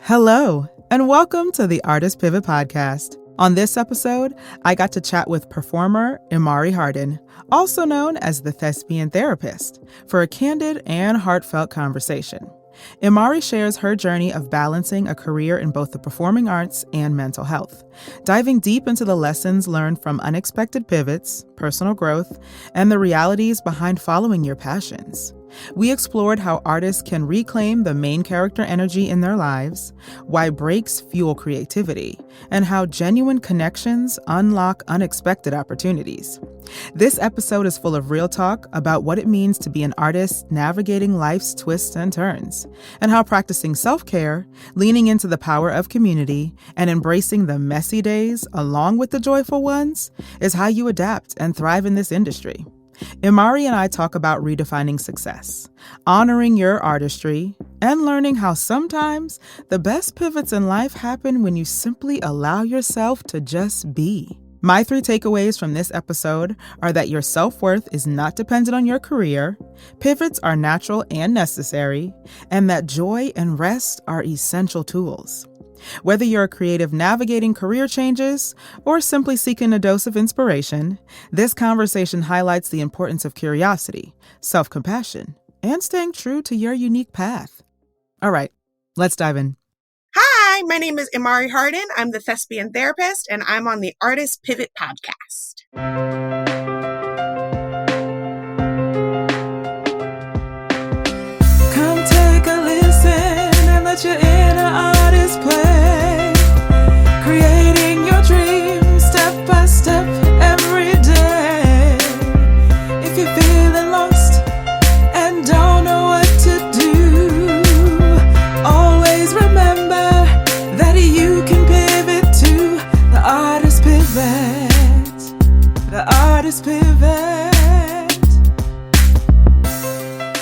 Hello, and welcome to the Artist Pivot Podcast. On this episode, I got to chat with performer Imari Hardon, also known as the Thespian Therapist, for a candid and heartfelt conversation. Imari shares her journey of balancing a career in both the performing arts and mental health, diving deep into the lessons learned from unexpected pivots, personal growth, and the realities behind following your passions. We explored how artists can reclaim the main character energy in their lives, why breaks fuel creativity, and how genuine connections unlock unexpected opportunities. This episode is full of real talk about what it means to be an artist navigating life's twists and turns, and how practicing self-care, leaning into the power of community, and embracing the messy days along with the joyful ones is how you adapt and thrive in this industry. Imari and I talk about redefining success, honoring your artistry, and learning how sometimes the best pivots in life happen when you simply allow yourself to just be. My 3 takeaways from this episode are that your self-worth is not dependent on your career, pivots are natural and necessary, and that joy and rest are essential tools. Whether you're a creative navigating career changes or simply seeking a dose of inspiration, this conversation highlights the importance of curiosity, self-compassion, and staying true to your unique path. All right, let's dive in. Hi, my name is Imari Hardon. I'm the Thespian Therapist, and I'm on the Artist Pivot Podcast. Come take a listen and let your inner artist play, creating your dreams step by step every day. If you're feeling lost and don't know what to do, always remember that you can pivot to the Artist Pivot. The Artist Pivot.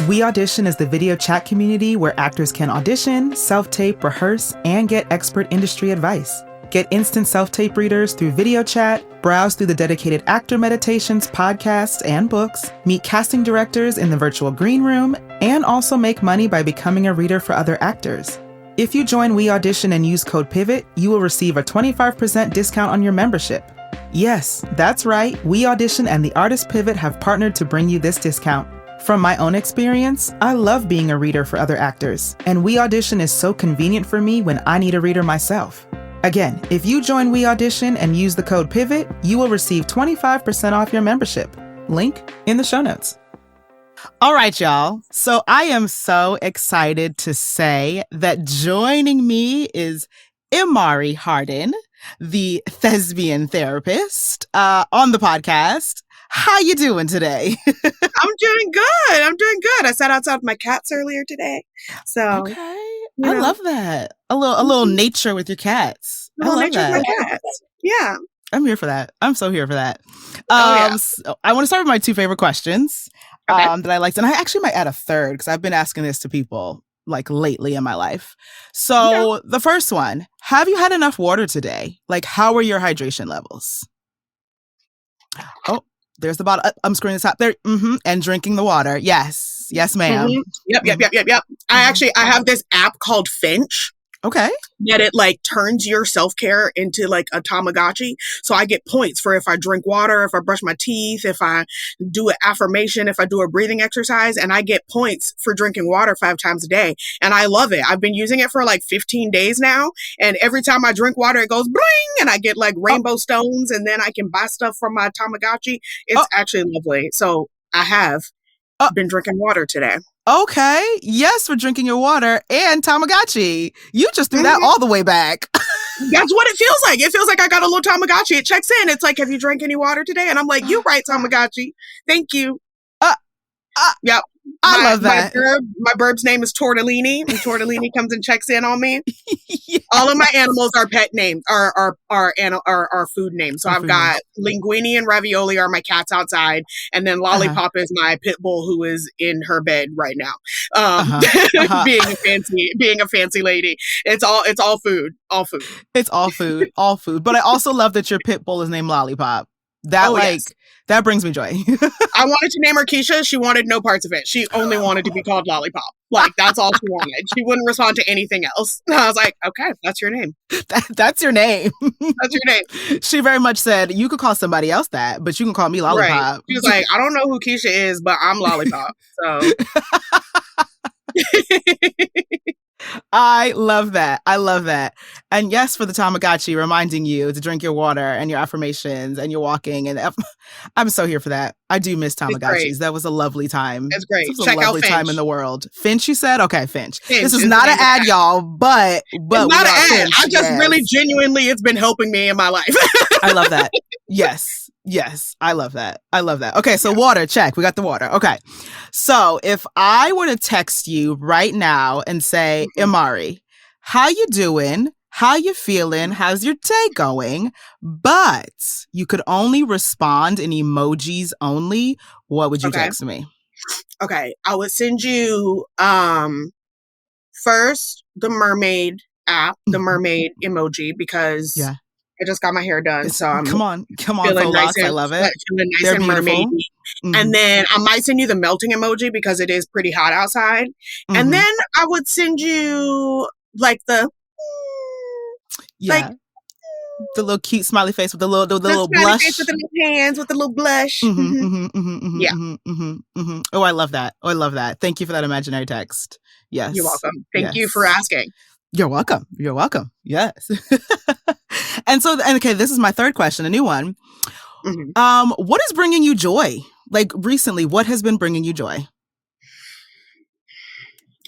We Audition is the video chat community where actors can audition, self-tape, rehearse, and get expert industry advice. Get instant self-tape readers through video chat, browse through the dedicated actor meditations, podcasts, and books, meet casting directors in the virtual green room, and also make money by becoming a reader for other actors. If you join We Audition and use code PIVOT, you will receive a 25% discount on your membership. Yes, that's right. We Audition and the Artist Pivot have partnered to bring you this discount. From my own experience, I love being a reader for other actors, and We Audition is so convenient for me when I need a reader myself. Again, if you join We Audition and use the code PIVOT, you will receive 25% off your membership. Link in the show notes. All right, y'all. So I am so excited to say that joining me is Imari Hardon, the Thespian Therapist, on the podcast. How you doing today? I'm doing good. I sat outside with my cats earlier today. So okay. I love that. A little nature with your cats. A little nature with my cats. Yeah. I'm here for that. I'm so here for that. So I want to start with my 2 favorite questions that I liked. And I actually might add a third because I've been asking this to people like lately in my life. So the first one, have you had enough water today? Like, how are your hydration levels? Oh, there's the bottle. I'm screwing this up there. And drinking the water. Yes, ma'am. Yep. I have this app called Finch. Okay. That it like turns your self-care into like a Tamagotchi. So I get points for if I drink water, if I brush my teeth, if I do an affirmation, if I do a breathing exercise, and I get points for drinking water 5 times a day. And I love it. I've been using it for like 15 days now. And every time I drink water, it goes bling and I get like rainbow stones and then I can buy stuff from my Tamagotchi. It's actually lovely. So I have been drinking water today. Okay. Yes, for drinking your water and Tamagotchi. You just threw that all the way back. That's what it feels like. It feels like I got a little Tamagotchi. It checks in. It's like, have you drank any water today? And I'm like, you're right, Tamagotchi. Thank you. Yep. I love that. My bird's name is Tortellini, and Tortellini comes and checks in on me. Yes. All of my animals are pet names, are food names. So I've got Linguini and Ravioli are my cats outside, and then Lollipop is my pit bull who is in her bed right now, being a fancy lady. It's all food. It's all food. But I also love that your pit bull is named Lollipop. Yes. That brings me joy. I wanted to name her Keisha. She wanted no parts of it. She only wanted to be called Lollipop. Like, that's all she wanted. She wouldn't respond to anything else. And I was like, okay, that's your name. That's your name. That's your name. She very much said, you could call somebody else that, but you can call me Lollipop. Right. She was like, I don't know who Keisha is, but I'm Lollipop. So... I love that. I love that. And yes, for the Tamagotchi, reminding you to drink your water and your affirmations and your walking. And I'm so here for that. I do miss Tamagotchis. That was a lovely time. It's great. It was Check a lovely out Finch. time in the world. Finch, you said? Okay, Finch. Finch this is not an ad, y'all, but it's not an ad. Finch, I just really genuinely, it's been helping me in my life. I love that. Yes. I love that. Okay, so water, check. We got the water. Okay. So if I were to text you right now and say, Imari, how you doing? How you feeling? How's your day going? But you could only respond in emojis only. What would you text me? Okay. I would send you first the mermaid app, the mermaid emoji, because I just got my hair done, so I'm come on, feeling nice I love it. Feeling nice and mermaid. And then I might send you the melting emoji because it is pretty hot outside. And then I would send you like the the little cute smiley face with the little blush, face with the little hands with the little blush. Oh, I love that. Thank you for that imaginary text. Yes, you're welcome. Thank you for asking. You're welcome. Yes. And okay, this is my third question, a new one. What is bringing you joy? Like recently, what has been bringing you joy?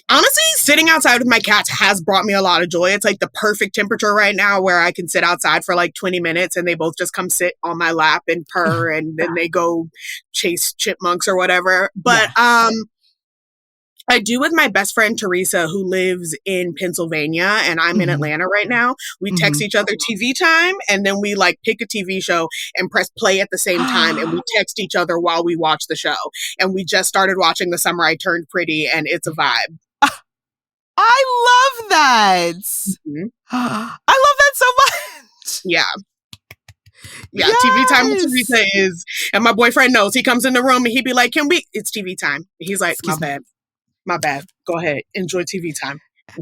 Honestly, sitting outside with my cats has brought me a lot of joy. It's like the perfect temperature right now where I can sit outside for like 20 minutes and they both just come sit on my lap and purr and then they go chase chipmunks or whatever. But I do with my best friend, Teresa, who lives in Pennsylvania, and I'm in Atlanta right now. We text each other TV time, and then we like pick a TV show and press play at the same time, and we text each other while we watch the show. And we just started watching The Summer I Turned Pretty, and it's a vibe. I love that. I love that so much. Yeah. Yes. TV time with Teresa is, and my boyfriend knows. He comes in the room and he'd be like, it's TV time. He's like, my bad. Go ahead. Enjoy TV time.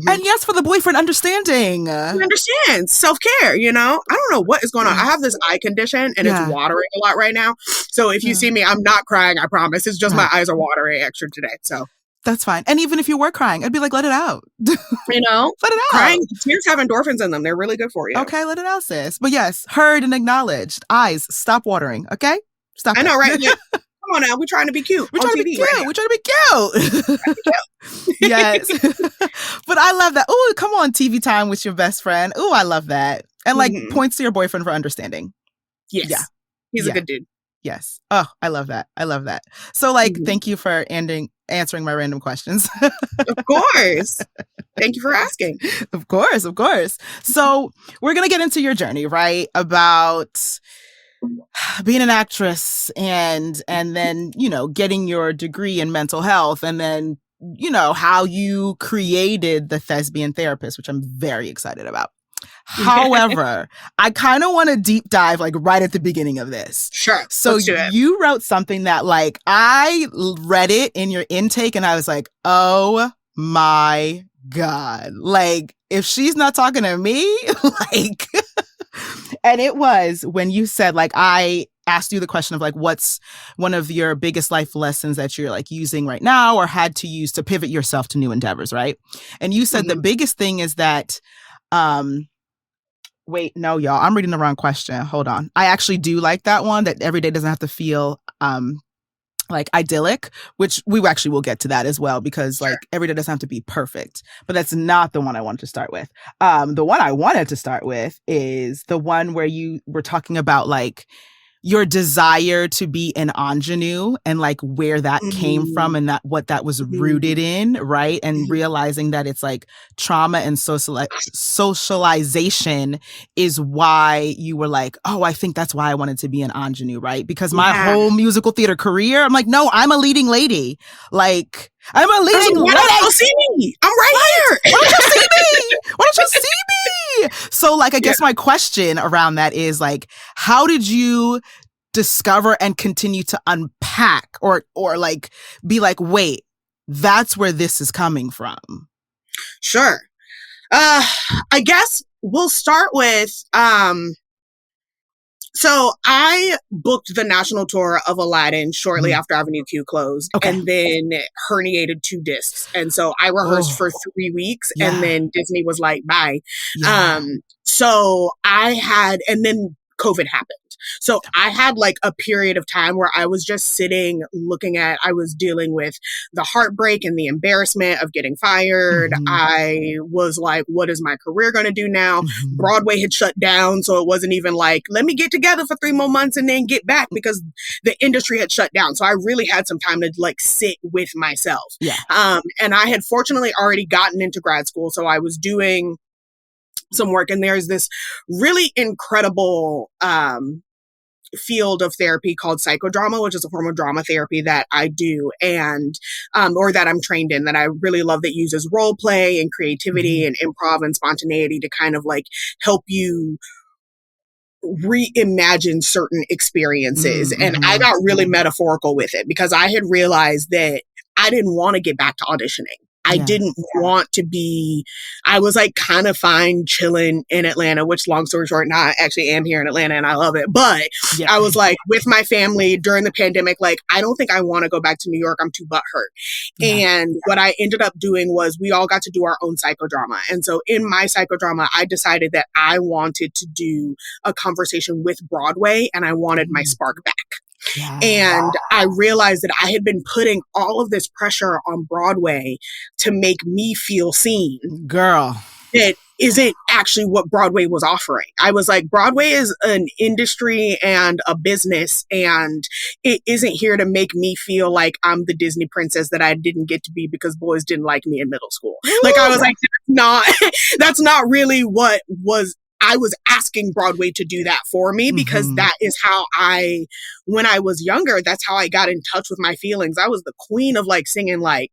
And yes, for the boyfriend understanding. He understands. Self-care, you know? I don't know what is going on. I have this eye condition and it's watering a lot right now. So if you see me, I'm not crying, I promise. It's just my eyes are watering extra today. So that's fine. And even if you were crying, I'd be like, let it out. You know? Let it out. Crying, tears have endorphins in them. They're really good for you. Okay, let it out, sis. But yes, heard and acknowledged. Eyes, stop watering, okay? Stop. I know, right? Yeah. Come on now, we're trying to be cute. We're trying to be cute. Right, we're trying to be cute. Yes. But I love that. Oh, come on, TV time with your best friend. Oh, I love that. And like points to your boyfriend for understanding. Yes. Yeah. He's a good dude. Yes. Oh, I love that. So like, thank you for answering my random questions. Of course. Thank you for asking. Of course. So we're going to get into your journey, right? About being an actress and then, you know, getting your degree in mental health and then, you know, how you created the Thespian Therapist, which I'm very excited about. However, I kind of want to deep dive like right at the beginning of this. Sure. So you wrote something that like I read it in your intake and I was like, oh my God, like if she's not talking to me, like, and it was when you said like, I asked you the question of like, what's one of your biggest life lessons that you're like using right now or had to use to pivot yourself to new endeavors, right? And you said the biggest thing is that, wait, no, y'all, I'm reading the wrong question. Hold on. I actually do like that one, that every day doesn't have to feel like idyllic, which we actually will get to that as well, because like every day doesn't have to be perfect. But that's not the one I wanted to start with. The one I wanted to start with is the one where you were talking about like your desire to be an ingenue and like where that came from and that what that was rooted in, right? And realizing that it's like trauma and socialization is why you were like, oh, I think that's why I wanted to be an ingenue, right? Because my whole musical theater career, I'm like, no, I'm a leading lady. Like, I'm a leading lady. Why don't you see me? I'm right here. Why don't you see me? Why don't you see me? So like, I guess my question around that is like, how did you discover and continue to unpack or like be like, wait, that's where this is coming from? Sure. I guess we'll start with, so I booked the national tour of Aladdin shortly after Avenue Q closed, and then herniated 2 discs. And so I rehearsed for 3 weeks, and then Disney was like, bye. So I had, and then COVID happened. So I had like a period of time where I was just sitting looking at, I was dealing with the heartbreak and the embarrassment of getting fired. I was like, what is my career going to do now? Broadway had shut down. So it wasn't even like, let me get together for 3 more months and then get back, because the industry had shut down. So I really had some time to like sit with myself. And I had fortunately already gotten into grad school. So I was doing some work, and there's this really incredible field of therapy called psychodrama, which is a form of drama therapy that I do, and or that I'm trained in, that I really love, that uses role play and creativity and improv and spontaneity to kind of like help you reimagine certain experiences. And I got really metaphorical with it, because I had realized that I didn't want to get back to auditioning. I didn't want to be, I was like kind of fine chilling in Atlanta, which, long story short, now I actually am here in Atlanta and I love it. But I was like with my family during the pandemic, like, I don't think I want to go back to New York. I'm too butthurt. And what I ended up doing was we all got to do our own psychodrama. And so in my psychodrama, I decided that I wanted to do a conversation with Broadway, and I wanted my spark back. And I realized that I had been putting all of this pressure on Broadway to make me feel seen. Girl. That isn't actually what Broadway was offering. I was like, Broadway is an industry and a business, and it isn't here to make me feel like I'm the Disney princess that I didn't get to be because boys didn't like me in middle school. Like, I was like, that's not really what was. I was asking Broadway to do that for me, because that is how when I was younger, that's how I got in touch with my feelings. I was the queen of like singing like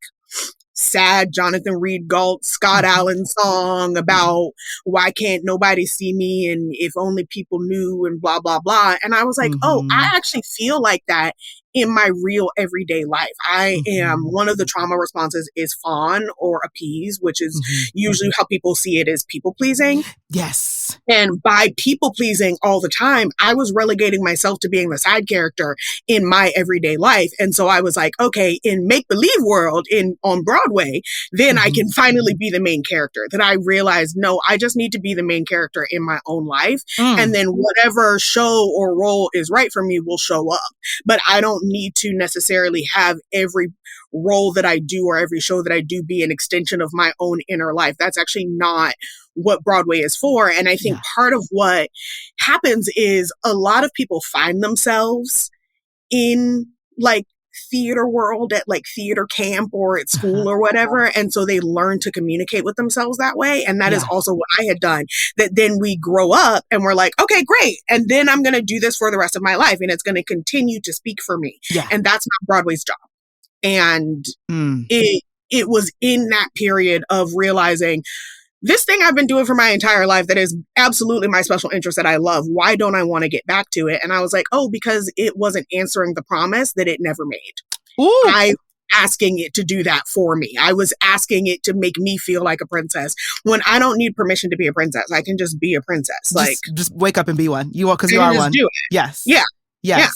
sad Jonathan Reed Galt, Scott Allen song about why can't nobody see me and if only people knew and blah, blah, blah. And I was like, oh, I actually feel like that in my real everyday life. I am, one of the trauma responses is fawn or appease, which is usually how people see it as people pleasing. Yes. And by people pleasing all the time, I was relegating myself to being the side character in my everyday life. And so I was like, okay, in make believe world on Broadway, then I can finally be the main character. Then I realized, no, I just need to be the main character in my own life. And then whatever show or role is right for me will show up. But I don't need to necessarily have every role that I do or every show that I do be an extension of my own inner life. That's actually not what Broadway is for. And I think part of what happens is a lot of people find themselves in like theater world at like theater camp or at school or whatever. And so they learn to communicate with themselves that way. And that is also what I had done, that then we grow up and we're like, okay, great. And then I'm going to do this for the rest of my life. And it's going to continue to speak for me. And that's not Broadway's job. And it was in that period of realizing this thing I've been doing for my entire life that is absolutely my special interest that I love. Why don't I want to get back to it? And I was like, oh, because it wasn't answering the promise that it never made. I asking it to do that for me. I was asking it to make me feel like a princess when I don't need permission to be a princess. I can just be a princess. Just wake up and be one. You are, because you are one. Do it. Yes. Yeah. Yes. Yeah.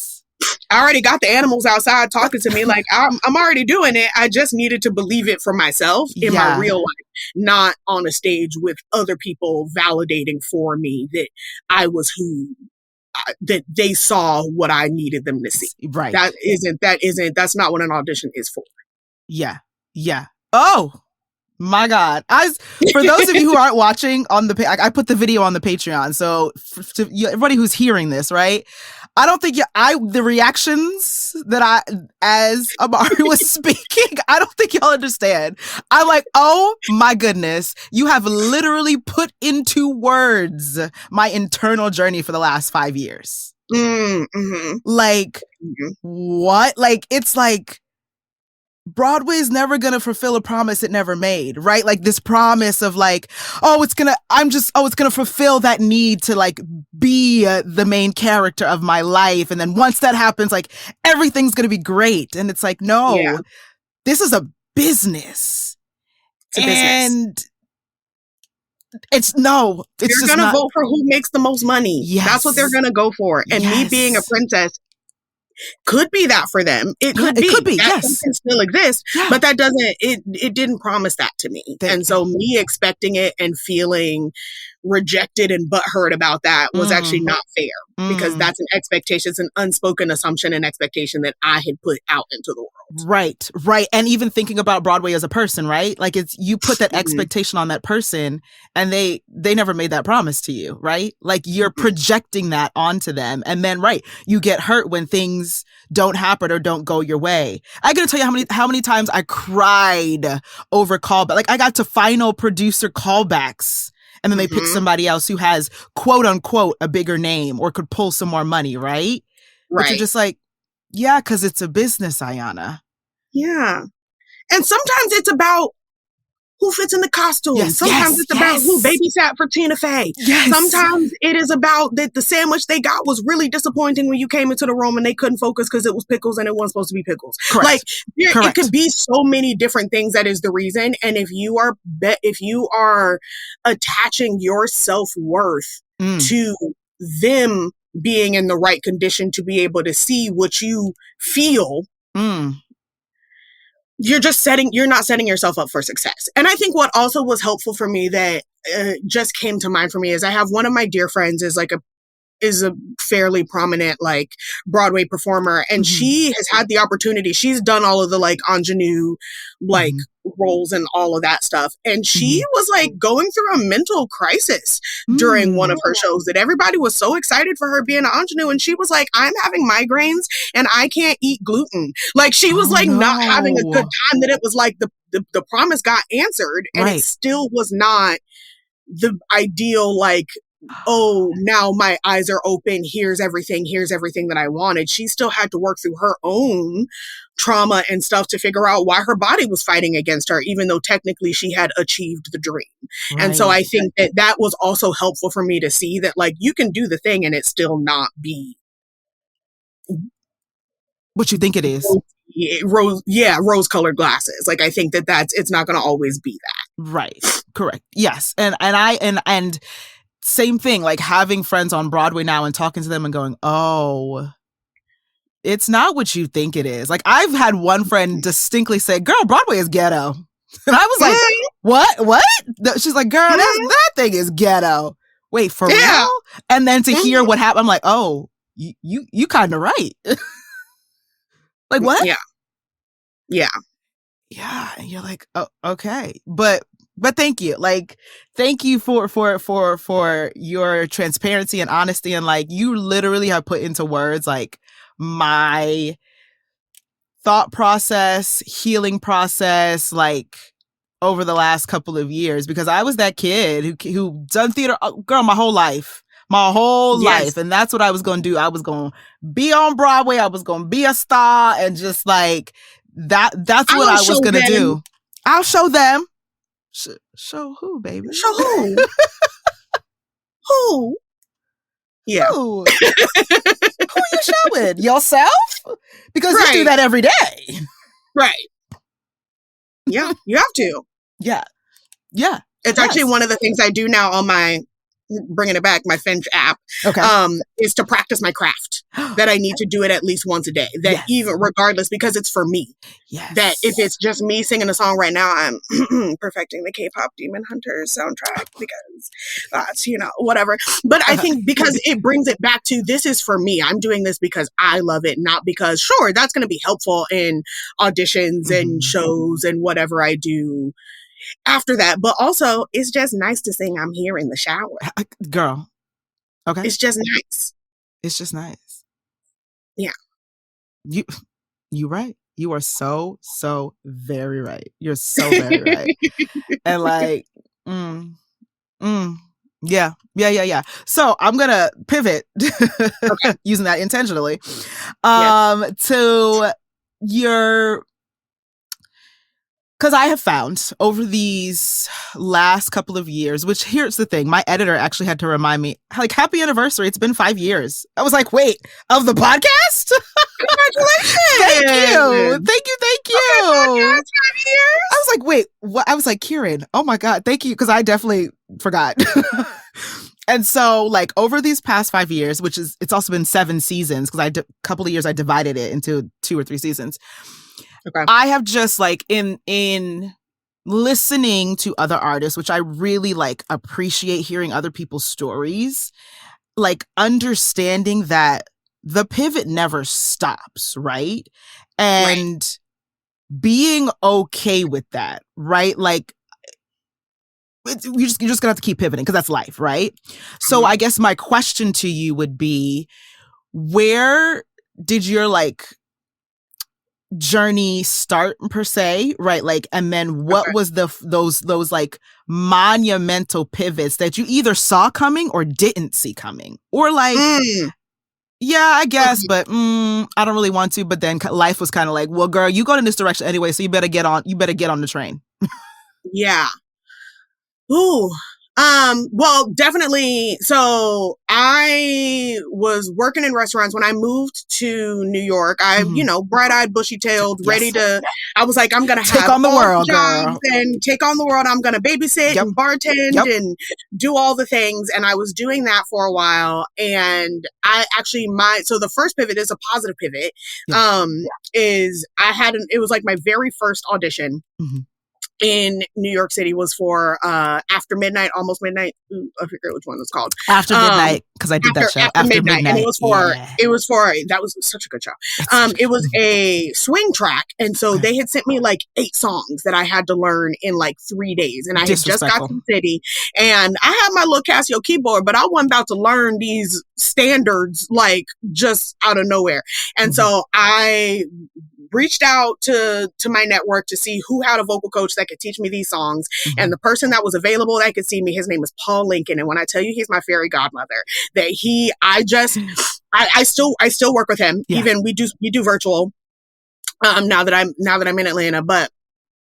I already got the animals outside talking to me. Like, I'm already doing it. I just needed to believe it for myself in my real life, not on a stage with other people validating for me that I was that they saw what I needed them to see. Right. That's not what an audition is for. Yeah. Yeah. Oh, my God. For those of you who aren't watching on I put the video on the Patreon. So everybody who's hearing this, right? I don't think the reactions that as Imari was speaking, I don't think y'all understand. I'm like, oh my goodness, you have literally put into words my internal journey for the last 5 years. Like, what? Like, it's like, Broadway's never gonna fulfill a promise it never made, right? Like this promise of like, it's gonna fulfill that need to like be the main character of my life. And then once that happens, like everything's gonna be great. And it's like, no, this is a business. It's a business. They're just gonna vote for who makes the most money. Yes. That's what they're gonna go for. And me being a princess could be that for them. It could be. That can still exist, but that doesn't. It didn't promise that to me. And so me expecting it and feeling rejected and butthurt about that was actually not fair, because that's an expectation. It's an unspoken assumption and expectation that I had put out into the world. Right. And even thinking about Broadway as a person, right? Like you put that expectation on that person and they never made that promise to you, right? Like you're projecting that onto them. And then, you get hurt when things don't happen or don't go your way. I gotta tell you how many times I cried over callback. Like I got to final producer callbacks. And then they pick somebody else who has, quote unquote, a bigger name or could pull some more money, right? But you're just like, yeah, because it's a business, Ayana. Yeah. And sometimes it's about who fits in the costume. Sometimes it's about who babysat for Tina Fey. Sometimes it is about that the sandwich they got was really disappointing when you came into the room and they couldn't focus because it was pickles and it wasn't supposed to be pickles. Correct. Like it could be so many different things. That is the reason. And if you are attaching your self-worth to them being in the right condition to be able to see what you feel, you're not setting yourself up for success. And I think what also was helpful for me that just came to mind for me is I have one of my dear friends is a fairly prominent like Broadway performer, and she has had the opportunity. She's done all of the like ingenue like roles and all of that stuff. And she was like going through a mental crisis during one of her shows that everybody was so excited for her being an ingenue. And she was like, I'm having migraines and I can't eat gluten. Like she was not having a good time, that it was like the promise got answered and it still was not the ideal, like, oh, now my eyes are open. Here's everything that I wanted. She still had to work through her own trauma and stuff to figure out why her body was fighting against her, even though technically she had achieved the dream. And so I think that was also helpful for me to see that like you can do the thing and it still not be what you think it is. Rose-colored glasses. Like I think it's not going to always be that. Right. Correct. Yes. And same thing, like having friends on Broadway now and talking to them and going, oh, it's not what you think it is. Like I've had one friend distinctly say, girl, Broadway is ghetto. And I was like, what? She's like, girl, that thing is ghetto. Wait, for real? And then to hear what happened, I'm like, oh, you kind of right. Like what? Yeah. And you're like, oh, okay. But thank you. Like, thank you for your transparency and honesty. And like, you literally have put into words, like my thought process, healing process, like over the last couple of years, because I was that kid who done theater, girl, my whole life. And that's what I was going to do. I was going to be on Broadway. I was going to be a star and just like that's what I was going to do. I'll show them. Show who, baby? Show who? Who? Yeah. Who you showing? Yourself? Because you do that every day. Right. Yeah, you have to. Yeah. It's actually one of the things I do now on my, bringing it back, my Finch app, is to practice my craft. That I need to do it at least once a day. That even regardless, because it's for me. Yes. That if it's just me singing a song right now, I'm perfecting the K-pop Demon Hunters soundtrack because that's, whatever. But I think because it brings it back to, this is for me. I'm doing this because I love it, not because, sure, that's going to be helpful in auditions and shows and whatever I do after that. But also, it's just nice to sing I'm here in the shower. Girl. Okay. It's just nice. It's just nice. Yeah. You right. You are so very right. You're so very right. And like, yeah. So I'm going to pivot using that intentionally, to your Because I have found over these last couple of years, which here's the thing, my editor actually had to remind me, like, happy anniversary. It's been 5 years. I was like, wait, of the podcast? Congratulations. Thank you. Thank you. Oh, I was like, wait, what? I was like, Kieran, oh my God, thank you. Because I definitely forgot. And so, like, over these past 5 years, which is, it's also been 7 seasons, because a couple of years I divided it into 2 or 3 seasons. Okay. I have just, like, in listening to other artists, which I really, like, appreciate hearing other people's stories, like, understanding that the pivot never stops, right? And being okay with that, right? Like, you're just gonna have to keep pivoting because that's life, right? So I guess my question to you would be, where did your, like, journey start per se, right? Like, and then what was those like monumental pivots that you either saw coming or didn't see coming, or like, yeah, I guess, but I don't really want to. But then life was kind of like, well, girl, you going in this direction anyway, so you better get on the train. Yeah. Ooh. Well, definitely. So I was working in restaurants when I moved to New York. I, bright-eyed, bushy-tailed, ready to, I was like, I'm going to take on the world, girl. And take on the world. I'm going to babysit and bartend and do all the things. And I was doing that for a while. And I actually, so the first pivot is a positive pivot, is it was like my very first audition. In New York City was for After Midnight, Almost Midnight. I forget which one it's called. After Midnight, because I did that show. After Midnight. And it was for, that was such a good show. It was a swing track. And so they had sent me like 8 songs that I had to learn in like 3 days. And I had just got to the city. And I had my little Casio keyboard, but I wasn't about to learn these standards like just out of nowhere. And so I reached out to my network to see who had a vocal coach that could teach me these songs. And the person that was available that could see me, his name is Paul Lincoln. And when I tell you he's my fairy godmother, that I still work with him. Even we do virtual now that I'm in Atlanta, but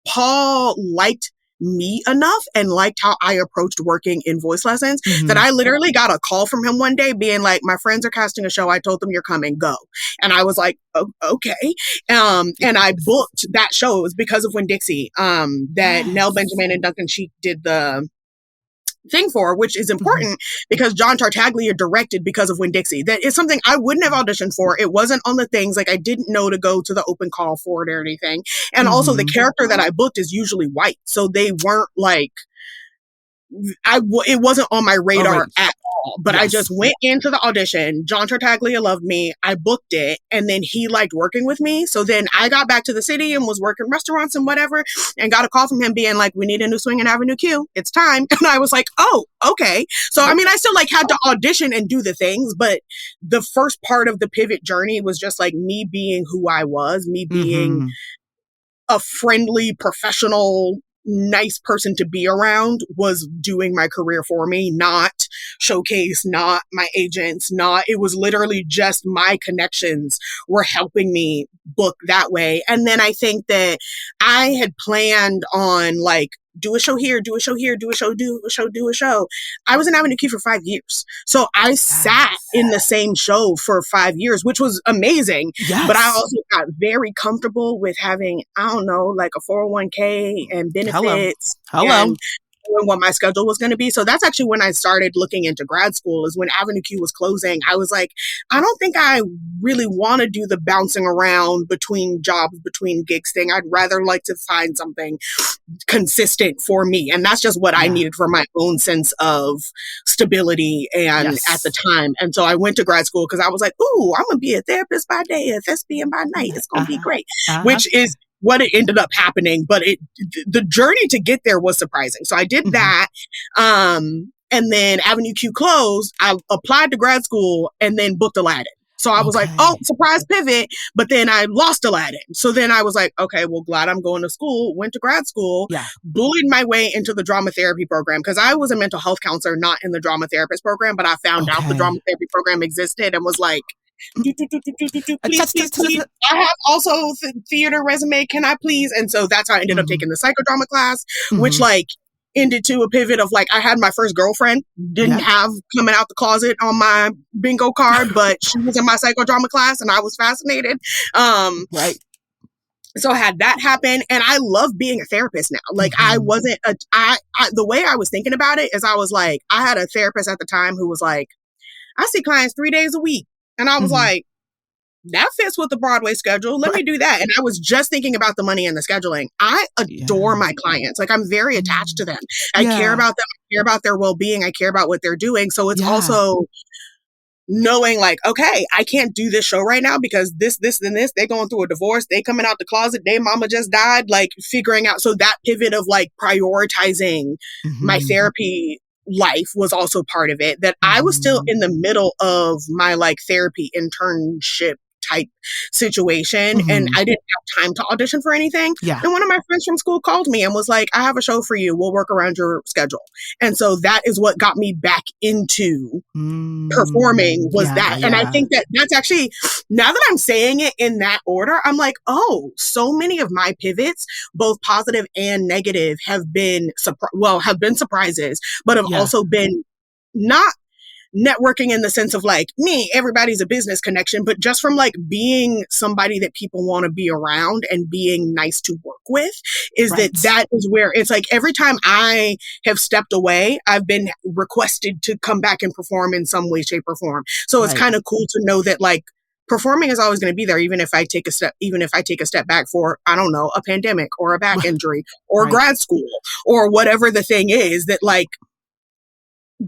Paul liked me enough and liked how I approached working in voice lessons that I literally got a call from him one day being like, my friends are casting a show. I told them you're coming, go. And I was like, oh, okay. And I booked that show. It was because of Winn-Dixie, that Nell Benjamin and Duncan Sheik did the thing for, which is important because John Tartaglia directed because of Winn-Dixie. That is something I wouldn't have auditioned for. It wasn't on the things, like I didn't know to go to the open call for it or anything. And also the character that I booked is usually white. So they weren't like, it wasn't on my radar at all, but I just went into the audition. John Tartaglia loved me. I booked it and then he liked working with me. So then I got back to the city and was working restaurants and whatever and got a call from him being like, we need a new swing in Avenue Q. It's time. And I was like, oh, okay. So, I mean, I still like had to audition and do the things, but the first part of the pivot journey was just like me being who I was, me being a friendly, professional, nice person to be around was doing my career for me, not Showcase, not my agents, it was literally just my connections were helping me book that way. And then I think that I had planned on like, do a show here, do a show here, do a show, do a show, do a show. I was in Avenue Q for 5 years. So I sat in the same show for 5 years, which was amazing. Yes. But I also got very comfortable with having, I don't know, like a 401k and benefits. Hello. And what my schedule was going to be. So that's actually when I started looking into grad school, is when Avenue Q was closing. I was like, I don't think I really want to do the bouncing around between jobs, between gigs thing. I'd rather like to find something consistent for me. And that's just what I needed for my own sense of stability and at the time. And so I went to grad school because I was like, ooh, I'm going to be a therapist by day, a thespian by night. It's going to be great, which is what it ended up happening. But the journey to get there was surprising. So I did that. And then Avenue Q closed. I applied to grad school and then booked Aladdin. So I was like, oh, surprise pivot. But then I lost Aladdin. So then I was like, okay, well, glad I'm going to school. Went to grad school, bullied my way into the drama therapy program because I was a mental health counselor, not in the drama therapist program. But I found out the drama therapy program existed and was like, Please, please, please. I have also theater resume. Can I please? And so that's how I ended up taking the psychodrama class, which like ended to a pivot of like, I had my first girlfriend, didn't have coming out the closet on my bingo card, but she was in my psychodrama class and I was fascinated. Right. So I had that happen, and I love being a therapist now. Like I wasn't the way I was thinking about it is I was like, I had a therapist at the time who was like, I see clients 3 days a week. And I was like, that fits with the Broadway schedule. Let me do that. And I was just thinking about the money and the scheduling. I adore my clients. Like I'm very attached to them. I care about them. I care about their well-being. I care about what they're doing. So it's also knowing like, okay, I can't do this show right now because this, and this, they're going through a divorce. They coming out the closet. Their mama just died. Like figuring out. So that pivot of like prioritizing my therapy life was also part of it, that I was still in the middle of my like therapy internship type situation and I didn't have time to audition for anything. And one of my friends from school called me and was like, I have a show for you. We'll work around your schedule. And so that is what got me back into performing was that. And I think that that's actually, now that I'm saying it in that order, I'm like, oh, so many of my pivots, both positive and negative, have been surprises, but have also been not networking in the sense of like me, everybody's a business connection, but just from like being somebody that people want to be around and being nice to work with is that is where it's like every time I have stepped away, I've been requested to come back and perform in some way, shape or form. So it's kind of cool to know that like performing is always going to be there, even if I take a step back for, I don't know, a pandemic or a back injury or grad school or whatever the thing is that like,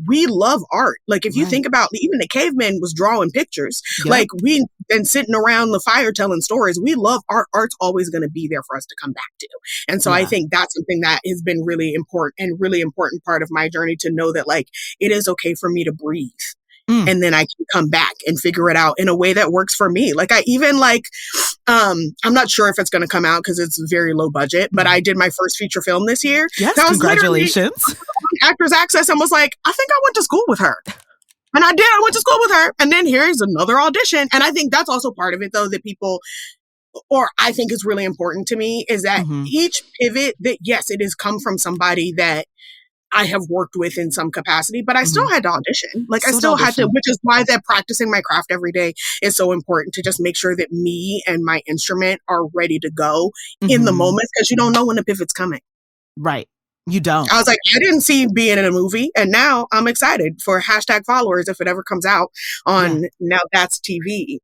we love art. Like if you think about even the caveman was drawing pictures, like we been sitting around the fire telling stories. We love art. Art's always going to be there for us to come back to. And so I think that's something that has been really important and really important part of my journey to know that like, it is okay for me to breathe. And then I can come back and figure it out in a way that works for me. Like I even like, I'm not sure if it's going to come out because it's very low budget, but I did my first feature film this year. Yes, congratulations. Actors Access and was like, I think I went to school with her. And I did. I went to school with her. And then here's another audition. And I think that's also part of it, though, that people, or I think is really important to me, is that each pivot that, yes, it has come from somebody that I have worked with in some capacity, but I still had to audition. Like I still had to, which is why that practicing my craft every day is so important, to just make sure that me and my instrument are ready to go in the moment, because you don't know when the pivot's coming. Right. You don't. I was like, I didn't see being in a movie, and now I'm excited for #followers if it ever comes out on Now That's TV.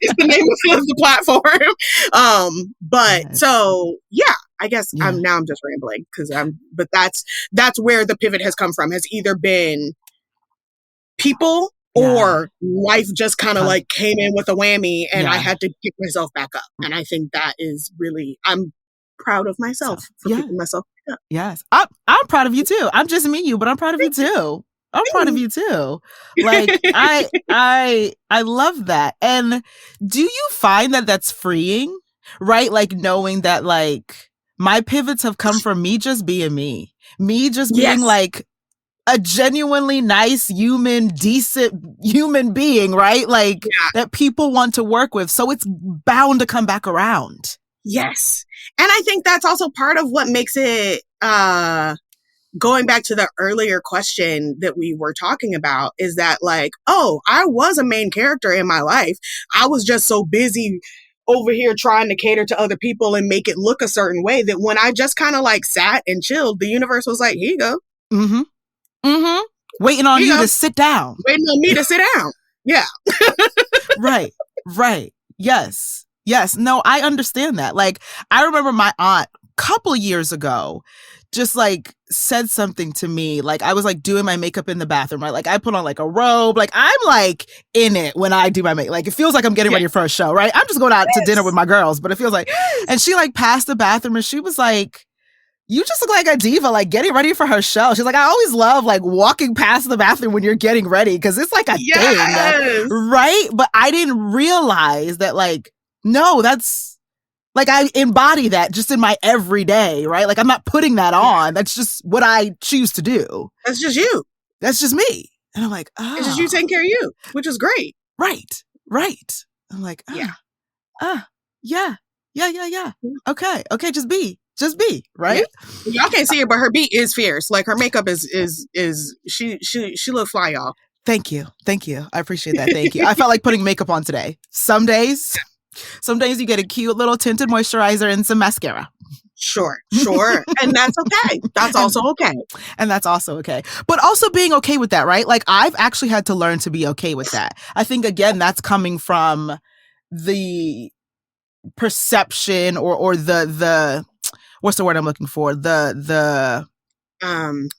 It's the name of the platform. But so yeah, I guess I'm just rambling but that's where the pivot has come from, has either been people or life just kind of like came in with a whammy and I had to pick myself back up. And I think that is really, I'm proud of myself for picking myself back up. Yes. I'm proud of you too. I'm just meeting you, but I'm proud of you too. I'm proud of you too. Like I love that. And do you find that that's freeing, right? Like knowing that like my pivots have come from me just being me just being like a genuinely nice human, decent human being, right? Like that people want to work with. So it's bound to come back around. Yes. And I think that's also part of what makes it, going back to the earlier question that we were talking about, is that like, oh, I was a main character in my life. I was just so busy over here trying to cater to other people and make it look a certain way that when I just kind of like sat and chilled, the universe was like, here you go. Waiting on you to sit down. Waiting on me to sit down. Yeah. Right. Yes. No, I understand that. Like, I remember my aunt a couple of years ago just like said something to me. Like I was like doing my makeup in the bathroom, right? Like I put on like a robe. Like I'm like in it when I do my makeup. Like it feels like I'm getting ready for a show, right? I'm just going out to dinner with my girls, but it feels like, and she like passed the bathroom and she was like, you just look like a diva, like getting ready for her show. She's like, I always love like walking past the bathroom when you're getting ready because it's like a thing, right? But I didn't realize that like, no, that's like, I embody that just in my everyday, right? Like I'm not putting that on. That's just what I choose to do. That's just you. That's just me. And I'm like, It's just you taking care of you, which is great. Right. I'm like, yeah. Okay, just be, right? Yeah. Y'all can't see it, but her beat is fierce. Like her makeup is she look fly, y'all. Thank you. I appreciate that. Thank you. I felt like putting makeup on today. Some days you get a cute little tinted moisturizer and some mascara. Sure. And that's okay. That's also okay. And that's also okay. But also being okay with that, right? Like I've actually had to learn to be okay with that. I think, again, that's coming from the perception or the what's the word I'm looking for? The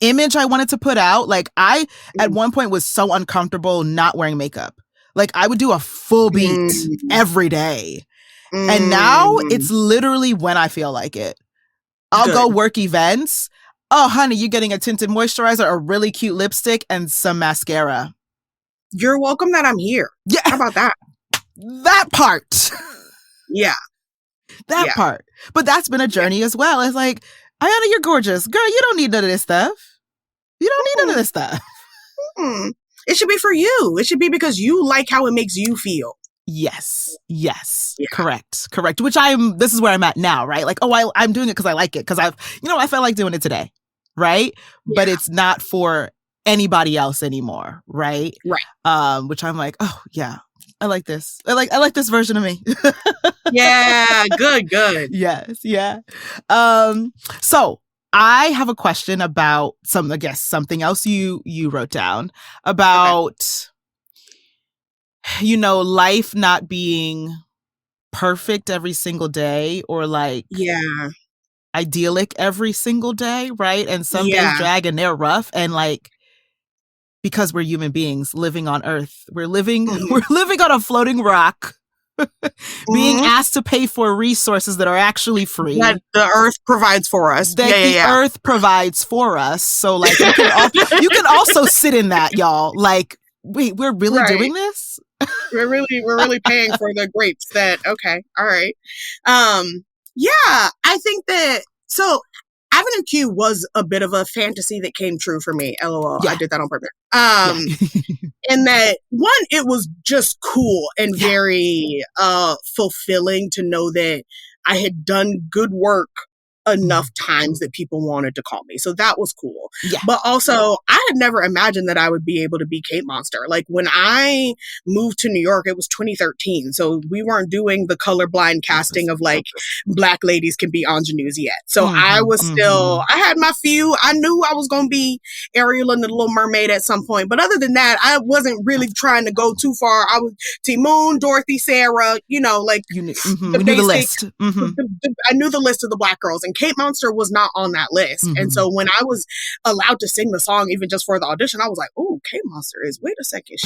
image I wanted to put out. Like I, at one point, was so uncomfortable not wearing makeup. Like I would do a full beat every day. And now it's literally when I feel like it. I'll go work events. Oh, honey, you're getting a tinted moisturizer, a really cute lipstick, and some mascara. You're welcome that I'm here. Yeah. How about that? That part. Yeah. That part. But that's been a journey as well. It's like, Ayana, you're gorgeous. Girl, you don't need none of this stuff. You don't need none of this stuff. It should be for you. It should be because you like how it makes you feel. Yes. Yeah. Correct. Which this is where I'm at now, right? Like, I'm doing it because I like it. Because I felt like doing it today. Right. Yeah. But it's not for anybody else anymore. Right. Which I'm like, oh yeah, I like this. I like this version of me. Yeah. Good. Yes. Yeah. So I have a question about something else you wrote down about, life not being perfect every single day or like idyllic every single day, right? And some days drag and they're rough, and like because we're human beings living on Earth, we're living on a floating rock, being asked to pay for resources that are actually free. That the Earth provides for us. Earth provides for us. So like you can also sit in that, y'all. Like, wait, we're really doing this? We're really paying for the grapes okay. All right. I think that, so Avenue Q was a bit of a fantasy that came true for me. LOL. Yeah. I did that on purpose. And that one, it was just cool and very fulfilling to know that I had done good work enough times that people wanted to call me. So that was cool. Yeah. But also, I had never imagined that I would be able to be Kate Monster. Like when I moved to New York, it was 2013. So we weren't doing the colorblind casting of like Black ladies can be ingenues yet. So I was still, I had my few. I knew I was going to be Ariel and the Little Mermaid at some point. But other than that, I wasn't really trying to go too far. I was Timon, Dorothy, Sarah, like you knew the list. I knew the list of the Black girls, and Kate Monster was not on that list. And so when I was allowed to sing the song, even just for the audition, I was like, oh, Kate Monster wait a second.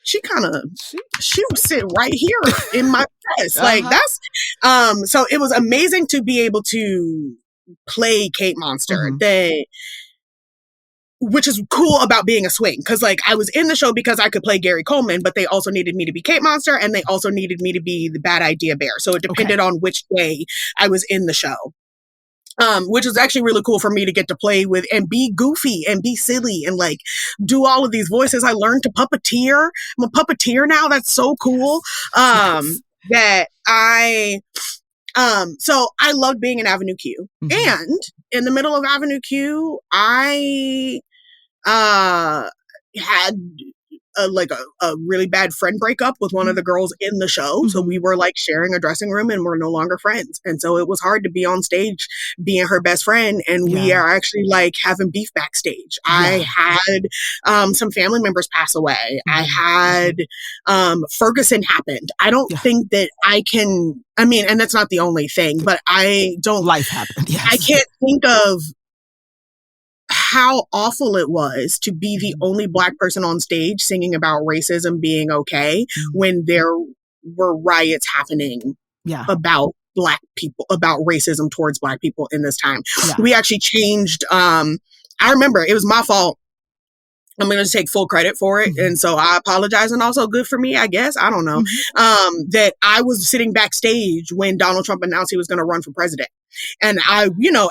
She would sit right here in my chest. Like that's, so it was amazing to be able to play Kate Monster which is cool about being a swing. Cause like I was in the show because I could play Gary Coleman, but they also needed me to be Kate Monster, and they also needed me to be the Bad Idea Bear. So it depended on which day I was in the show. Which was actually really cool for me to get to play with and be goofy and be silly and like do all of these voices. I learned to puppeteer. I'm a puppeteer now. That's so cool. That so I loved being in Avenue Q. And in the middle of Avenue Q, I had a really bad friend breakup with one of the girls in the show. So we were like sharing a dressing room and we're no longer friends. And so it was hard to be on stage being her best friend. And we are actually like having beef backstage. I had some family members pass away. I had Ferguson happened. I don't think that and that's not the only thing, but life happened. Yes. I can't think of how awful it was to be the only Black person on stage singing about racism being okay when there were riots happening about Black people, about racism towards Black people in this time. We actually changed, I remember it was my fault. I'm going to take full credit for it. And so I apologize. And also good for me, I guess. I don't know. That I was sitting backstage when Donald Trump announced he was going to run for president. And I,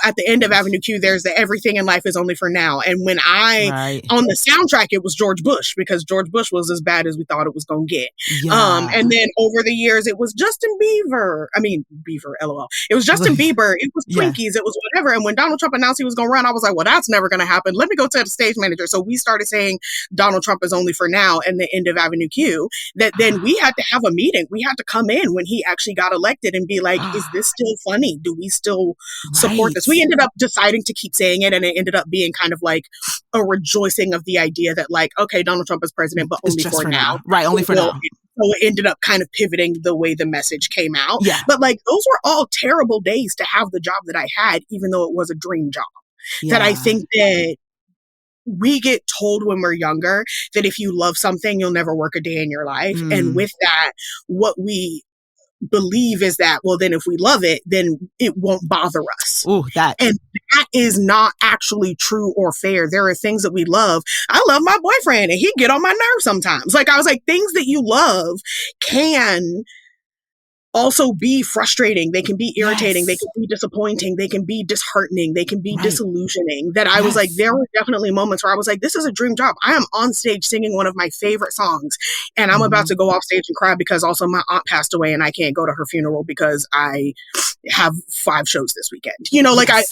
at the end of Avenue Q, there's the everything in life is only for now. And when on the soundtrack, it was George Bush, because George Bush was as bad as we thought it was going to get. Yeah. And then over the years, it was Justin Bieber. I mean, Beaver, LOL. It was Justin Bieber. It was Twinkies. It was whatever. And when Donald Trump announced he was going to run, I was like, well, that's never going to happen. Let me go to the stage manager. So we started saying Donald Trump is only for now and the end of Avenue Q. That then we had to have a meeting. We had to come in when he actually got elected and be like, is this still funny? Do we still support this? We ended up deciding to keep saying it, and it ended up being kind of like a rejoicing of the idea that, like, okay, Donald Trump is president, but only for now. Right, only for now. So it ended up kind of pivoting the way the message came out. Yeah. But like, those were all terrible days to have the job that I had, even though it was a dream job. Yeah. That I think that we get told when we're younger that if you love something, you'll never work a day in your life. And with that, what we believe is that, well, then if we love it, then it won't bother us. Ooh, that. And that is not actually true or fair. There are things that we love. I love my boyfriend and he get on my nerves sometimes. Like, I was like, things that you love can also be frustrating. They can be irritating. They can be disappointing. They can be disheartening. They can be disillusioning. That I was like, there were definitely moments where I was like, this is a dream job. I am on stage singing one of my favorite songs and I'm about to go off stage and cry because also my aunt passed away and I can't go to her funeral because I have 5 shows this weekend.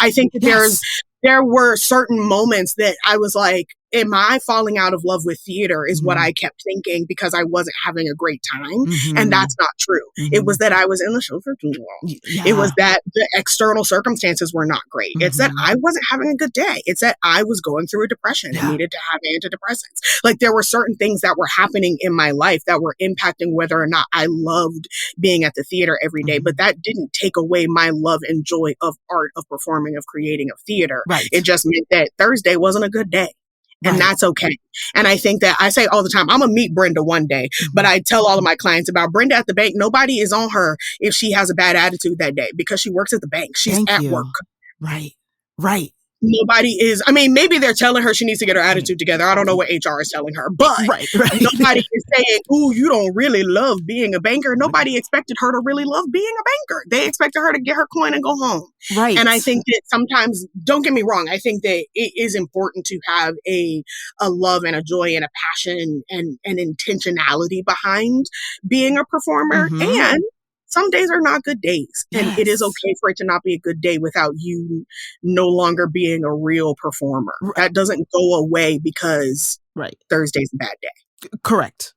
I think that there were certain moments that I was like, am I falling out of love with theater is what I kept thinking, because I wasn't having a great time. And that's not true. It was that I was in the show for too long. It was that the external circumstances were not great. It's that I wasn't having a good day. It's that I was going through a depression and needed to have antidepressants. Like, there were certain things that were happening in my life that were impacting whether or not I loved being at the theater every day. But that didn't take away my love and joy of art, of performing, of creating, of theater. Right. It just meant that Thursday wasn't a good day. And that's okay. And I think that I say all the time, I'm going to meet Brenda one day, but I tell all of my clients about Brenda at the bank. Nobody is on her if she has a bad attitude that day, because she works at the bank. She's at work. Right. Nobody is, maybe they're telling her she needs to get her attitude together. I don't know what HR is telling her, but nobody is saying, ooh, you don't really love being a banker. Nobody expected her to really love being a banker. They expected her to get her coin and go home. Right. And I think that sometimes, don't get me wrong, I think that it is important to have a love and a joy and a passion and intentionality behind being a performer. And some days are not good days, and it is okay for it to not be a good day without you no longer being a real performer. That doesn't go away because Thursday's a bad day. Correct.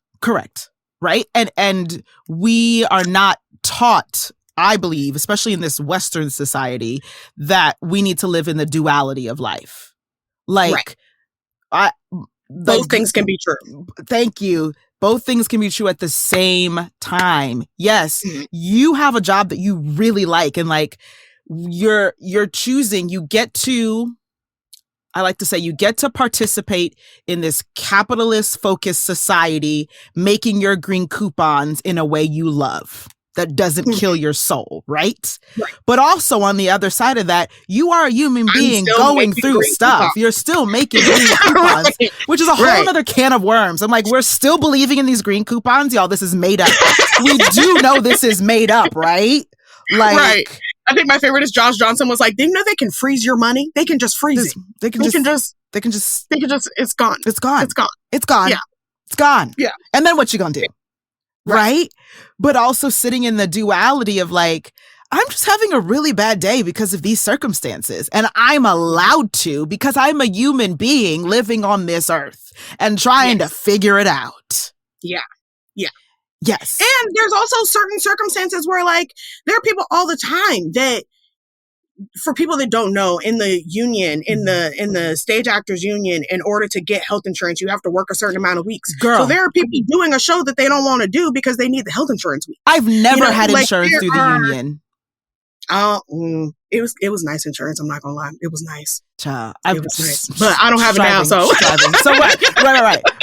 Right. And we are not taught, I believe, especially in this Western society, that we need to live in the duality of life. Like, both things can be true. Thank you. Both things can be true at the same time. Yes, you have a job that you really like, and like you're choosing, you get to participate in this capitalist focused society, making your green coupons in a way you love. That doesn't kill your soul, right? But also on the other side of that, you are a human being going through stuff. Coupons. You're still making green coupons, which is a whole other can of worms. I'm like, we're still believing in these green coupons? Y'all, this is made up. We do know this is made up, right? Like, I think my favorite is Josh Johnson was like, do you know they can freeze your money? They can just freeze it. They can just, it's gone. It's gone. It's gone. It's gone. Yeah. It's gone. Yeah. And then what you gonna do? Right? But also sitting in the duality of like, I'm just having a really bad day because of these circumstances. And I'm allowed to, because I'm a human being living on this earth and trying to figure it out. Yeah. Yes. And there's also certain circumstances where, like, there are people all the time that, for people that don't know, in the union, in the stage actors union, in order to get health insurance, you have to work a certain amount of weeks. Girl. So there are people doing a show that they don't want to do because they need the health insurance week. I've never had insurance through the union. It was nice insurance. I'm not gonna lie. It was nice. It was nice. But I don't have it now, so. So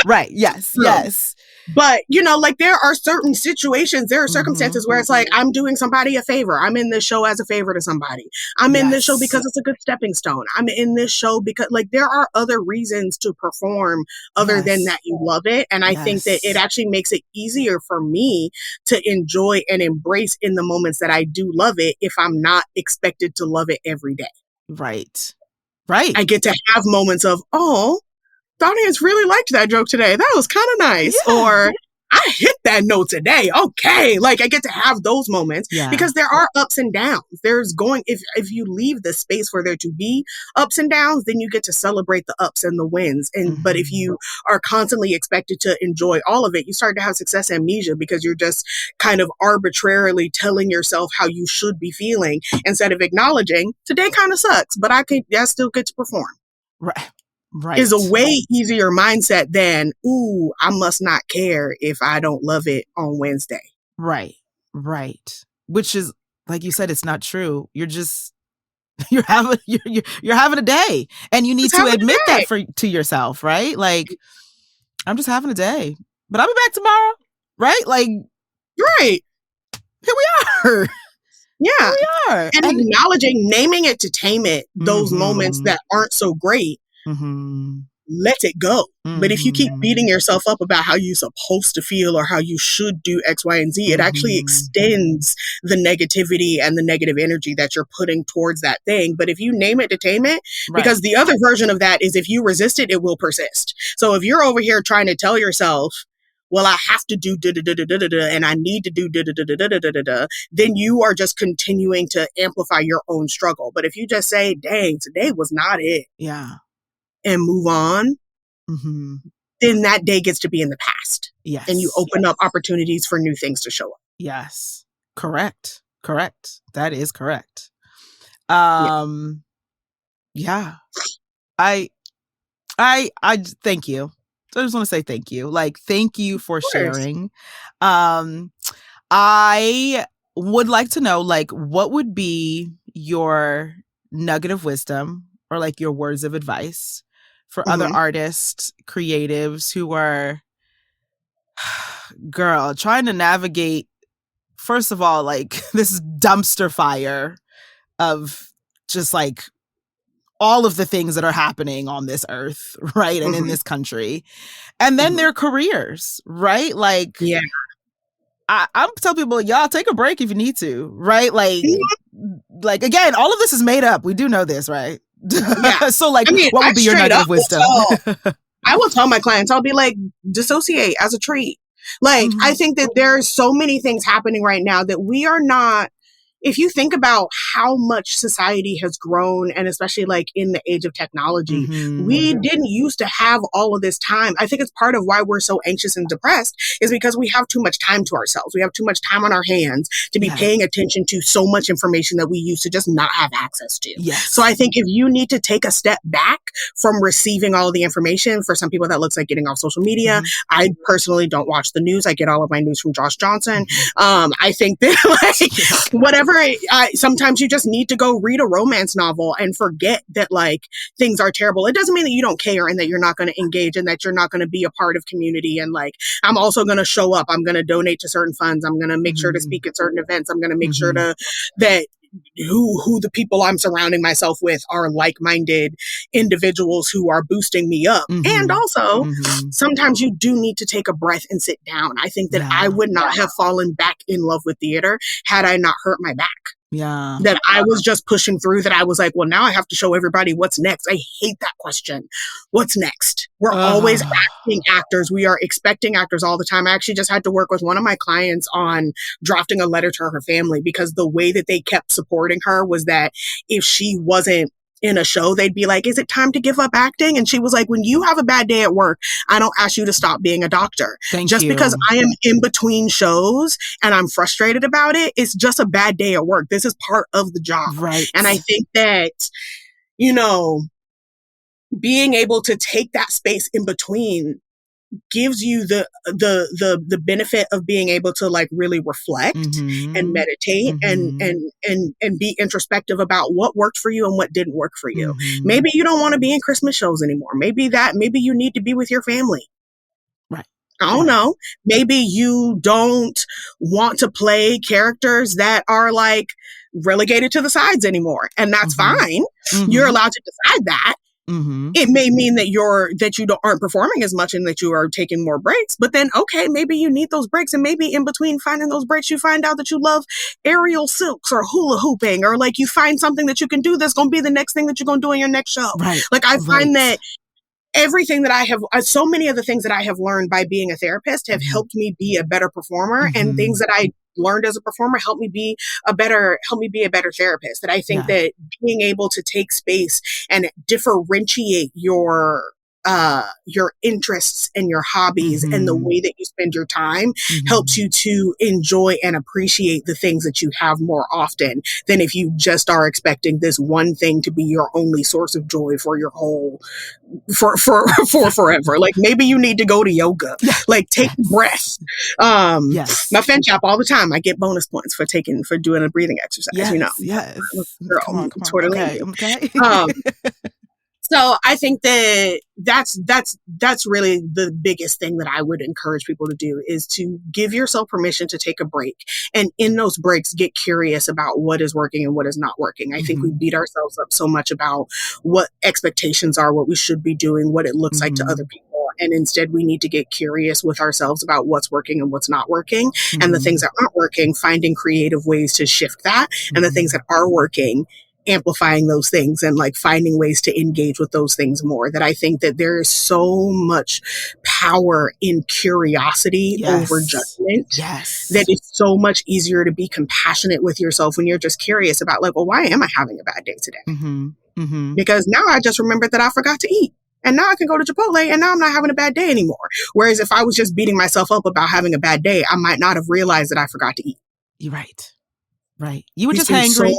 right. Yes. But, like there are certain situations, there are circumstances where it's like, I'm doing somebody a favor. I'm in this show as a favor to somebody. I'm in this show because it's a good stepping stone. I'm in this show because like there are other reasons to perform other than that you love it. And I think that it actually makes it easier for me to enjoy and embrace in the moments that I do love it if I'm not expected to love it every day. Right. Right. I get to have moments of, oh, the audience really liked that joke today. That was kind of nice. Yeah. Or I hit that note today. Okay. Like I get to have those moments because there are ups and downs. If you leave the space for there to be ups and downs, then you get to celebrate the ups and the wins. And, but if you are constantly expected to enjoy all of it, you start to have success amnesia because you're just kind of arbitrarily telling yourself how you should be feeling instead of acknowledging today kind of sucks, but I still get to perform. Right. Is a way easier mindset than, ooh, I must not care if I don't love it on Wednesday. Right. Which is, like you said, it's not true. You're just, you're having a day, and you need to admit that to yourself, right? Like, I'm just having a day, but I'll be back tomorrow, right? Like, right. Here we are. Yeah. Here we are. And acknowledging, naming it to tame it, those moments that aren't so great. Let it go. But if you keep beating yourself up about how you're supposed to feel or how you should do X, Y, and Z, it actually extends the negativity and the negative energy that you're putting towards that thing. But if you name it to tame it, because the other version of that is if you resist it, it will persist. So if you're over here trying to tell yourself, well, I have to do da-da-da-da-da-da-da and I need to do da-da-da-da-da-da-da, then you are just continuing to amplify your own struggle. But if you just say, dang, today was not it. Yeah. And move on, then that day gets to be in the past. Yes. And you open up opportunities for new things to show up. Yes. Correct. That is correct. Yeah. I thank you. I just want to say thank you. Like, thank you for sharing. I would like to know, like, what would be your nugget of wisdom or like your words of advice for other artists, creatives who are, trying to navigate, first of all, like this dumpster fire of just like all of the things that are happening on this earth, right? And in this country. And then their careers, right? Like, I'm telling people, y'all take a break if you need to, right? Like again, all of this is made up. We do know this, right? Yeah. So like, what would be your nugget of wisdom? I will tell my clients, I'll be like, dissociate as a treat. Like, I think that there's so many things happening right now that we are not, if you think about how much society has grown, and especially like in the age of technology, we didn't used to have all of this time. I think it's part of why we're so anxious and depressed is because we have too much time to ourselves. We have too much time on our hands to be paying attention to so much information that we used to just not have access to. Yes. So I think if you need to take a step back from receiving all of the information, for some people that looks like getting off social media. I personally don't watch the news. I get all of my news from Josh Johnson. I think that like whatever, sometimes you just need to go read a romance novel and forget that like things are terrible. It doesn't mean that you don't care and that you're not going to engage and that you're not going to be a part of community. And like, I'm also going to show up. I'm going to donate to certain funds. I'm going to make sure to speak at certain events. I'm going to make sure that who the people I'm surrounding myself with are like-minded individuals who are boosting me up. And also, sometimes you do need to take a breath and sit down. I think that I would not have fallen back in love with theater had I not hurt my back. Yeah. That I was just pushing through, that I was like, well, now I have to show everybody what's next. I hate that question. What's next? We're always asking actors. We are expecting actors all the time. I actually just had to work with one of my clients on drafting a letter to her family because the way that they kept supporting her was that if she wasn't in a show, they'd be like, is it time to give up acting? And she was like, when you have a bad day at work, I don't ask you to stop being a doctor. Just because I am in between shows and I'm frustrated about it, it's just a bad day at work. This is part of the job. Right. And I think that, you know, being able to take that space in between gives you the benefit of being able to like really reflect and meditate and be introspective about what worked for you and what didn't work for you. Maybe you don't want to be in Christmas shows anymore. Maybe you need to be with your family. Right. I don't know. Maybe you don't want to play characters that are like relegated to the sides anymore. And that's fine. You're allowed to decide that. It may mean that aren't performing as much and that you are taking more breaks, but then, okay, maybe you need those breaks. And maybe in between finding those breaks, you find out that you love aerial silks or hula hooping, or like you find something that you can do that's going to be the next thing that you're going to do in your next show. Right. Like I find that everything that I have, so many of the things that I have learned by being a therapist have helped me be a better performer, and things that I learned as a performer helped me be a better therapist. That I think that being able to take space and differentiate your interests and your hobbies and the way that you spend your time helps you to enjoy and appreciate the things that you have more often than if you just are expecting this one thing to be your only source of joy for your whole for forever. Like maybe you need to go to yoga, like take breaths. My fen chop all the time. I get bonus points for doing a breathing exercise. Girl, come on. Okay. So I think that that's really the biggest thing that I would encourage people to do, is to give yourself permission to take a break. And in those breaks, get curious about what is working and what is not working. I think we beat ourselves up so much about what expectations are, what we should be doing, what it looks like to other people. And instead, we need to get curious with ourselves about what's working and what's not working. And the things that aren't working, finding creative ways to shift that. And the things that are working, amplifying those things and like finding ways to engage with those things more. That I think that there is so much power in curiosity over judgment. That it's so much easier to be compassionate with yourself when you're just curious about like, well, why am I having a bad day today? Because now I just remembered that I forgot to eat. And now I can go to Chipotle and now I'm not having a bad day anymore. Whereas if I was just beating myself up about having a bad day, I might not have realized that I forgot to eat. You're right. Right. You were just hangry.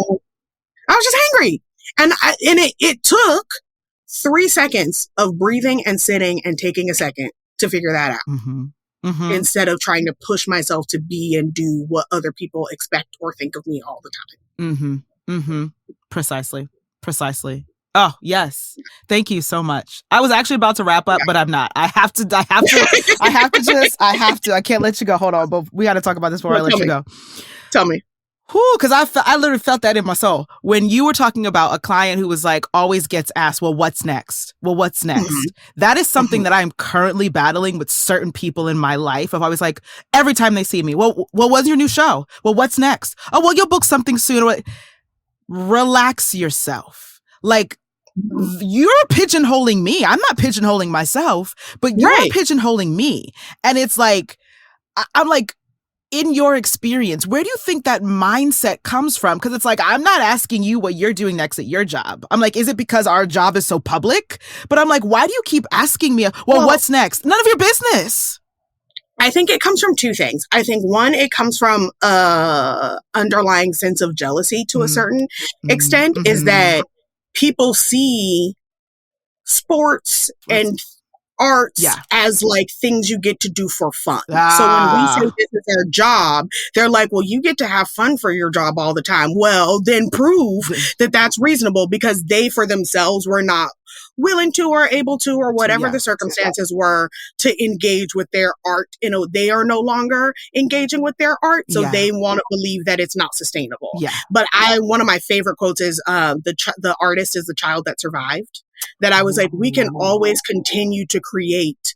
I was just hangry. And it took 3 seconds of breathing and sitting and taking a second to figure that out. Instead of trying to push myself to be and do what other people expect or think of me all the time. Precisely. Oh, yes. Thank you so much. I was actually about to wrap up, but I'm not. I have to. I can't let you go. Hold on. But we got to talk about this before I let you go. Tell me. Because I literally felt that in my soul. When you were talking about a client who was like, always gets asked, well, what's next? That is something that I'm currently battling with certain people in my life. Of always like, every time they see me, well, what's your new show? Well, what's next? Oh, well, you'll book something soon. Relax yourself. Like, you're pigeonholing me. I'm not pigeonholing myself, but you're pigeonholing me. And it's like, I'm like, in your experience, where do you think that mindset comes from? Because it's like, I'm not asking you what you're doing next at your job. I'm like, is it because our job is so public? But I'm like, why do you keep asking me, well, what's next? None of your business. I think it comes from two things. I think one, it comes from underlying sense of jealousy to a certain extent, is that people see sports and arts as like things you get to do for fun. So when we say this is their job, they're like, well, you get to have fun for your job all the time. Well, then prove that that's reasonable, because they for themselves were not willing to or able to, or whatever the circumstances were, to engage with their art. You know, they are no longer engaging with their art. So they want to believe that it's not sustainable. But one of my favorite quotes is the artist is the child that survived. That I was like, we can always continue to create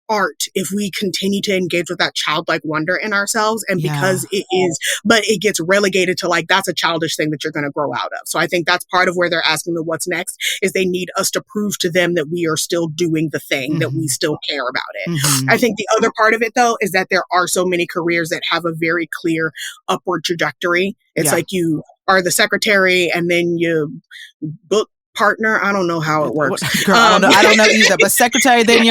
art if we continue to engage with that childlike wonder in ourselves. And because it gets relegated to like, that's a childish thing that you're going to grow out of. So I think that's part of where they're asking the what's next, is they need us to prove to them that we are still doing the thing, that we still care about it. I think the other part of it though, is that there are so many careers that have a very clear upward trajectory. It's like you are the secretary and then you book partner. I don't know how it works. Girl, I don't know either. But secretary, then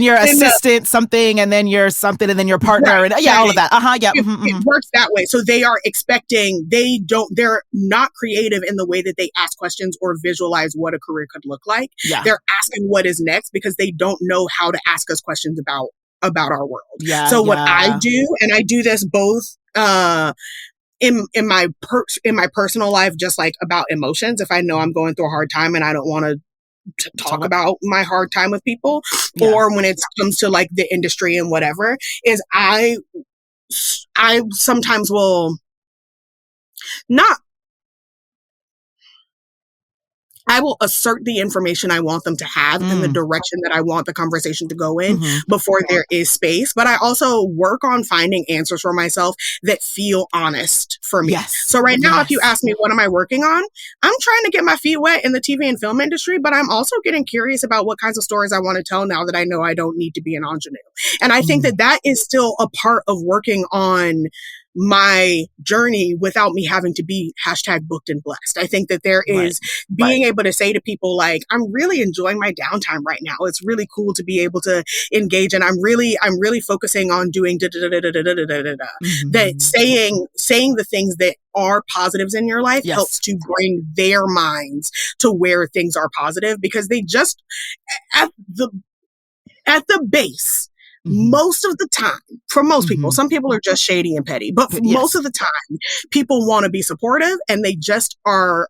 you're assistant something, and then you're something, and then you're partner, and all of that. It works that way. So they are expecting. They're not creative in the way that they ask questions or visualize what a career could look like. They're asking what is next because they don't know how to ask us questions about our world. So what I do, and I do this both. In my personal life, just like about emotions, if I know I'm going through a hard time and I don't want to to talk about my hard time with people, Yeah. or when it comes to like the industry and whatever, is I sometimes will not, I will assert the information I want them to have in the direction that I want the conversation to go in before there is space. But I also work on finding answers for myself that feel honest for me. Yes. So right now, if you ask me, what am I working on? I'm trying to get my feet wet in the TV and film industry, but I'm also getting curious about what kinds of stories I want to tell now that I know I don't need to be an ingenue. And I think that that is still a part of working on my journey without me having to be #booked and blessed. I think that there is being able to say to people like, I'm really enjoying my downtime right now. It's really cool to be able to engage, and I'm really focusing on doing that, saying the things that are positives in your life helps to bring their minds to where things are positive, because they just at the base, most of the time, for most people, some people are just shady and petty, but for most of the time, people want to be supportive, and they just are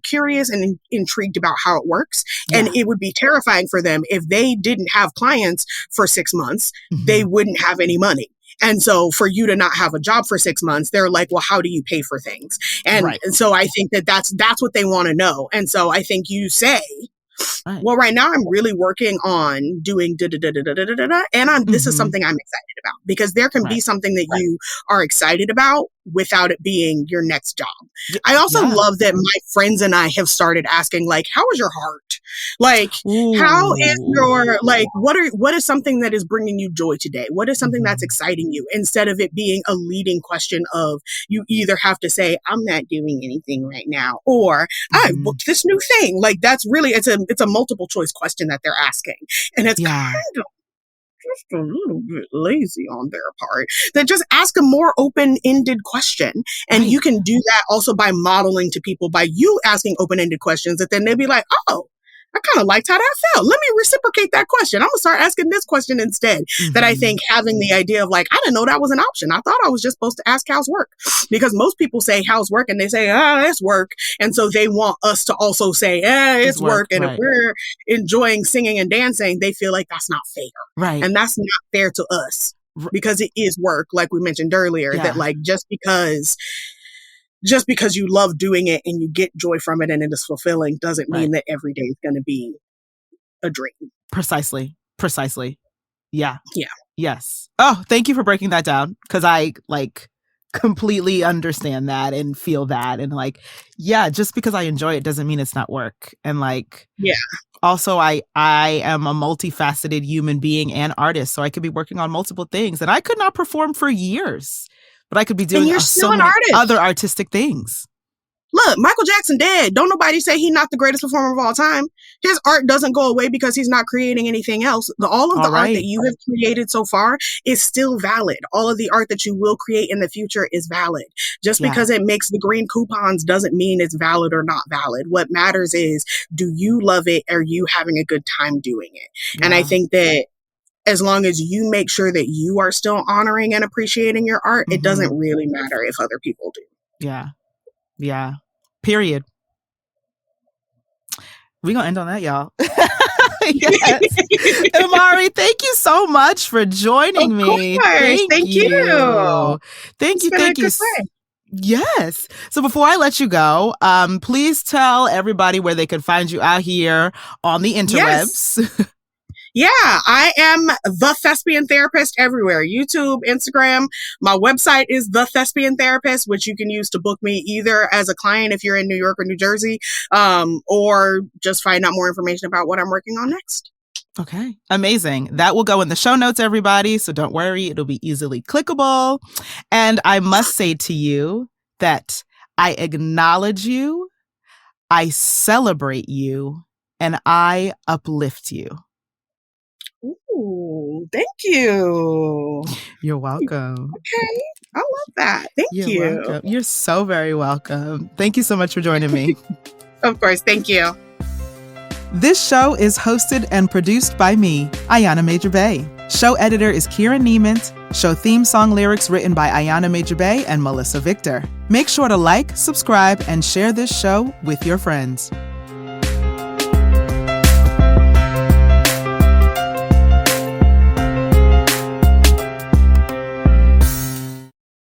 curious and intrigued about how it works. And it would be terrifying for them if they didn't have clients for 6 months, they wouldn't have any money. And so for you to not have a job for 6 months, they're like, well, how do you pay for things? And so I think that that's what they want to know. And so I think you say, well, right now I'm really working on doing and this is something I'm excited about, because there can be something that you are excited about without it being your next job. I also love that my friends and I have started asking, like, how is your heart? Like, how is your, like, what is something that is bringing you joy today? What is something that's exciting you? Instead of it being a leading question of, you either have to say, I'm not doing anything right now, or I booked this new thing. Like, that's really, it's a multiple choice question that they're asking. And it's kind of just a little bit lazy on their part. That just ask a more open-ended question. And you can do that also by modeling to people, by you asking open-ended questions, that then they'll be like, oh, I kind of liked how that felt. Let me reciprocate that question. I'm going to start asking this question instead. That I think having the idea of like, I didn't know that was an option. I thought I was just supposed to ask how's work, because most people say how's work and they say, it's work. And so they want us to also say, it's work. And if we're enjoying singing and dancing, they feel like that's not fair. Right. And that's not fair to us, because it is work. Like we mentioned earlier, that like, just because you love doing it and you get joy from it and it is fulfilling doesn't mean that every day is going to be a dream. Precisely. Yeah. Yes. Oh, thank you for breaking that down, because I like completely understand that and feel that. And like, just because I enjoy it doesn't mean it's not work. And like, also, I am a multifaceted human being and artist, so I could be working on multiple things, and I could not perform for years. But I could be doing so many other artistic things. Look, Michael Jackson dead. Don't nobody say he's not the greatest performer of all time. His art doesn't go away because he's not creating anything else. All of the art that you have created so far is still valid. All of the art that you will create in the future is valid. Just because it makes the green coupons doesn't mean it's valid or not valid. What matters is, do you love it? Are you having a good time doing it? And I think that as long as you make sure that you are still honoring and appreciating your art, it doesn't really matter if other people do. Yeah. Period. We're going to end on that, y'all. Yes. Imari, thank you so much for joining me. Thank you. Thank you. Yes. So before I let you go, please tell everybody where they can find you out here on the interwebs. Yes. Yeah, I am the Thespian Therapist everywhere. YouTube, Instagram. My website is the Thespian Therapist, which you can use to book me either as a client if you're in New York or New Jersey, or just find out more information about what I'm working on next. Okay, amazing. That will go in the show notes, everybody. So don't worry, it'll be easily clickable. And I must say to you that I acknowledge you, I celebrate you, and I uplift you. Ooh, thank you. You're welcome. Okay. I love that. Thank you. You're welcome. You're so very welcome. Thank you so much for joining me. Of course. Thank you. This show is hosted and produced by me, Ayana Major Bay. Show editor is Kieran Niement. Show theme song lyrics written by Ayana Major Bay and Melissa Victor. Make sure to like, subscribe, and share this show with your friends.